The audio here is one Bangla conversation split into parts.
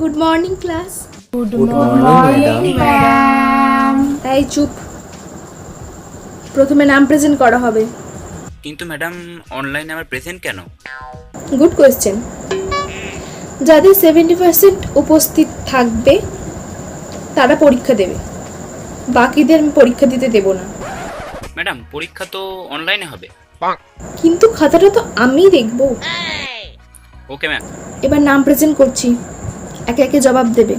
Good morning class. Good morning madam. এই চুপ, প্রথমে নাম প্রেজেন্ট করা হবে। কিন্তু ম্যাডাম অনলাইনে আমার প্রেজেন্ট কেন? Good question. যাদের 70% উপস্থিত থাকবে তারা পরীক্ষা দেবে, বাকিদের আমি পরীক্ষা দিতে দেব না। ম্যাডাম পরীক্ষা তো অনলাইনে হবে। কিন্তু খাতাটা তো আমি দেখব। Okay ma'am. এবার নাম প্রেজেন্ট করছি, একে একে জবাব দেবে।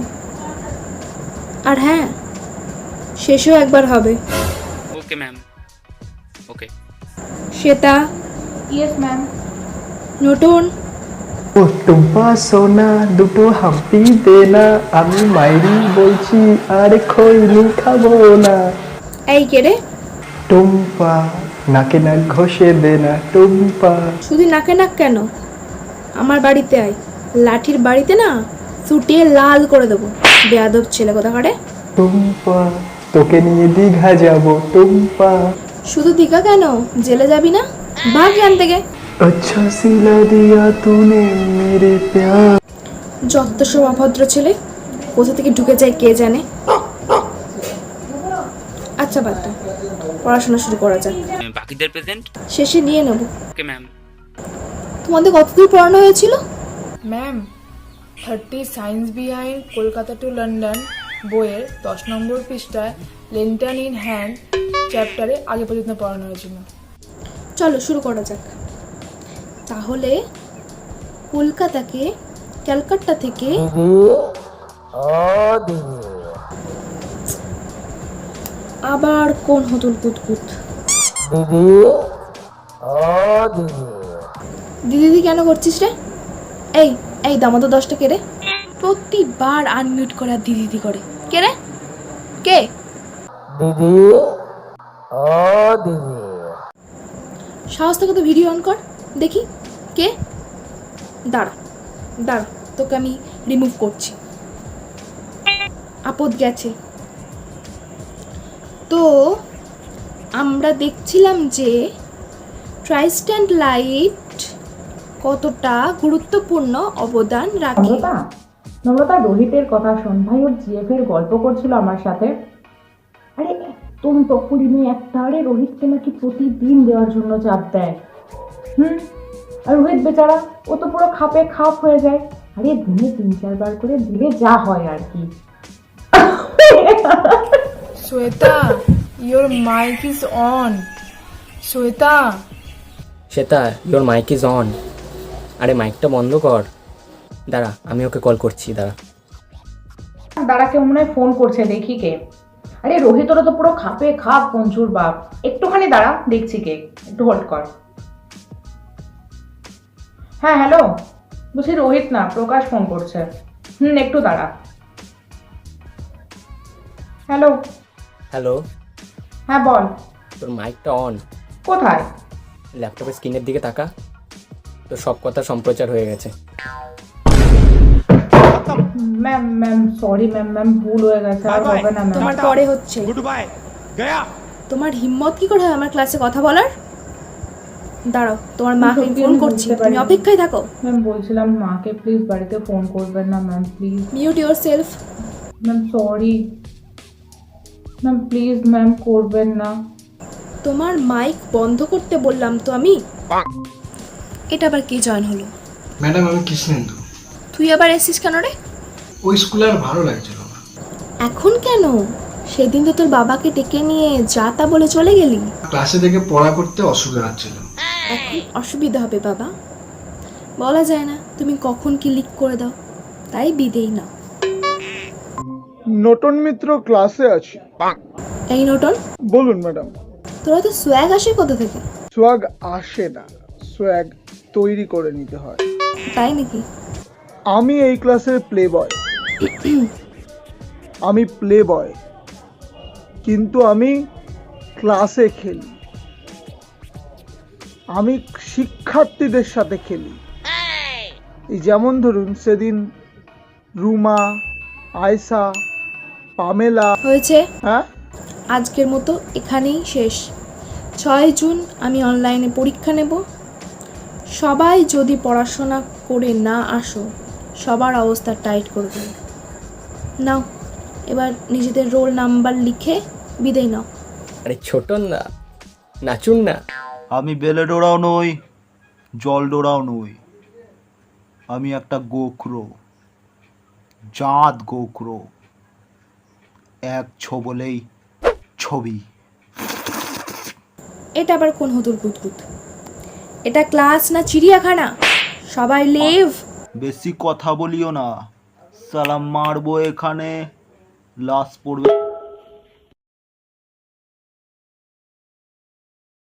আর হ্যাঁ, শেষও একবার হবে। Okay ma'am. Okay. Shweta. Yes ma'am. নতুন। ও টুম্পা সোনা দুটো হাম্পি দে না, আমি মাইরি বলছি আর খৈনি খাবো না। এই কে রে? টুম্পা নাকে নাক ঘষে দে না টুম্পা। শুধু নাকে নাক কেন, আমার বাড়িতে আয়, লাঠির বাড়িতে না ছুটিয়ে লাল করে দেবো। বেয়াদব ছেলে কোথাকারে। টুম্পা তোকে নিয়ে দীঘা যাব টুম্পা। শুধু দীঘা কেন, জেলে যাবি না? ভাগ জান থেকে। আচ্ছা সিলা দিয়া তूने मेरे प्यार। যত সব অভদ্র ছেলে কোথা থেকে ঢুকে যায় কে জানে। আচ্ছা বাদ দাও, পড়াশোনা শুরু করা যাক। বাকিদের প্রেজেন্ট? শেষে নিয়ে নেব। Okay ma'am. তোমাদের কতদূর পড়ানো হয়েছিল? Ma'am 30 science behind Kolkata to London বইয়ের 10 নম্বর পৃষ্ঠায় লেন্টার্ন ইন হ্যান্ড চ্যাপ্টারে আগে পর্যন্ত পড়ানো হয়েছিল। চলো শুরু করা যাক। তাহলে কলকাতাকে ক্যালকাটা থেকে আবার কোন হতুল কুতকুত। দিদি কেন করছিস রে? এই এই দামোদর 10টা কে রে? প্রতিবার আনমিউট করে আর দিদি করে। কে রে? কে? সাহস থেকে তো ভিডিও অন কর দেখি কে। দাঁড়া দাঁড়া, তোকে আমি রিমুভ করছি। আপদ গেছে। তো আমরা দেখছিলাম যে ট্রাইস্ট্যান্ড লাইট কতটা গুরুত্বপূর্ণ অবদান রাখে। নম্রতা রোহিতের কথা শোন ভাই, ওর জিএফ এর গল্প করছিল আমার সাথে। আরে একদম তকুরি মেয়ে একটা, আরে রোহিতকে নাকি প্রতিদিন দেওয়ার জন্য চাপ দেয়। আর রোহিত বেচারা ও তো পুরো খাপে খাপ হয়ে যায়। আরে দিনে 3-4 বার করে দিলে যা হয় আর কি। Shweta, your mic is on. Shweta. Shweta, your mic is on. আরে মাইকটা বন্ধ কর। দাঁড়া, আমি ওকে কল করছি, দাঁড়া। দাঁড়া, কেউ মনে হয় ফোন করছে, দেখি কে। আরে রোহিত ওরা তো পুরো খাপে খাপ পঞ্চুর বাপ। একটুখানি দাঁড়া, দেখছি কে, একটু হোল্ড কর। হ্যাঁ হ্যালো, বলছি রোহিত না, প্রকাশ ফোন করছে। একটু দাঁড়া। হ্যালো। হ্যালো। হ্যাঁ বল। তোর মাইকটা অন। কোথায়? ল্যাপটপের স্ক্রিনের দিকে তাকা, তো সব কথা সম্প্রচার হয়ে গেছে। Ma'am ma'am sorry ma'am, ma'am ভুল হয়ে গেছে, আর হবে না ম্যাম। তোমার পরে হচ্ছে। তোমার হিম্মত কি করে হয় আমার ক্লাসে কথা বলার? দাঁড়াও, তোমার মাকে ফোন করছি, তুমি অপেক্ষায় থাকো। ম্যাম বলছিলাম মাকে প্লিজ বাড়িতে ফোন করবেন না ma'am, please. Mute yourself. Ma'am sorry ma'am, please ma'am করবেন না। তোমার মাইক বন্ধ করতে বললাম তো আমি। এটা আবার কে জয়েন হলো? ম্যাডাম আমি কৃষ্ণেন্দু। তুই আবার এসেছিস কেন রে? ওই স্কুলে আর ভালো লাগছিল না। এখন কেন? সেদিন তো তোর বাবাকে ডেকে নিয়ে যা তা বলে চলে গেলি। ক্লাসে থেকে পড়া করতে অসুবিধা হচ্ছিল। এখন অসুবিধা হবে বাবা, বলা যায় না তুমি কখন কি লিক করে দাও, তাই বিদেই না। নটন মিত্র ক্লাসে আছি। এই নটন, বলুন ম্যাডাম। তোরা তো সোয়াগ আসে কোথা থেকে? সোয়াগ আসে না, সোয়াগ তৈরি করে নিতে হয়। তাই নাকি? আমি এই ক্লাসের প্লে বয়। আমি প্লে বয়, কিন্তু আমি ক্লাসে খেলি। আমি শিক্ষার্থীদের সাথে খেলি। এই যেমন ধরুন সেদিন রুমা, আয়সা, পামেলা। হয়েছে, হ্যাঁ আজকের মতো এখানেই শেষ। 6 জুন আমি অনলাইনে পরীক্ষা নেব। সবাই যদি পড়াশোনা করে না আসো, সবার অবস্থা টাইট করে দেবে। নাও এবার নিজেদের রোল নাম্বার লিখে বিদায় নাও। আরে ছোট না, নাচুন না। আমি বেলে ডোরাও নই, জল ডোরাও নই, আমি একটা গোখরো, জাত গোখরো, এক ছবলেই ছবি। এটা আবার কোন হতুল কুতকুত? এটা ক্লাস না চিড়িয়াখানা? সবাই লেভ। বেশি কথা বলিও না, সালাম মারবো এখানে, লাশ পড়বে।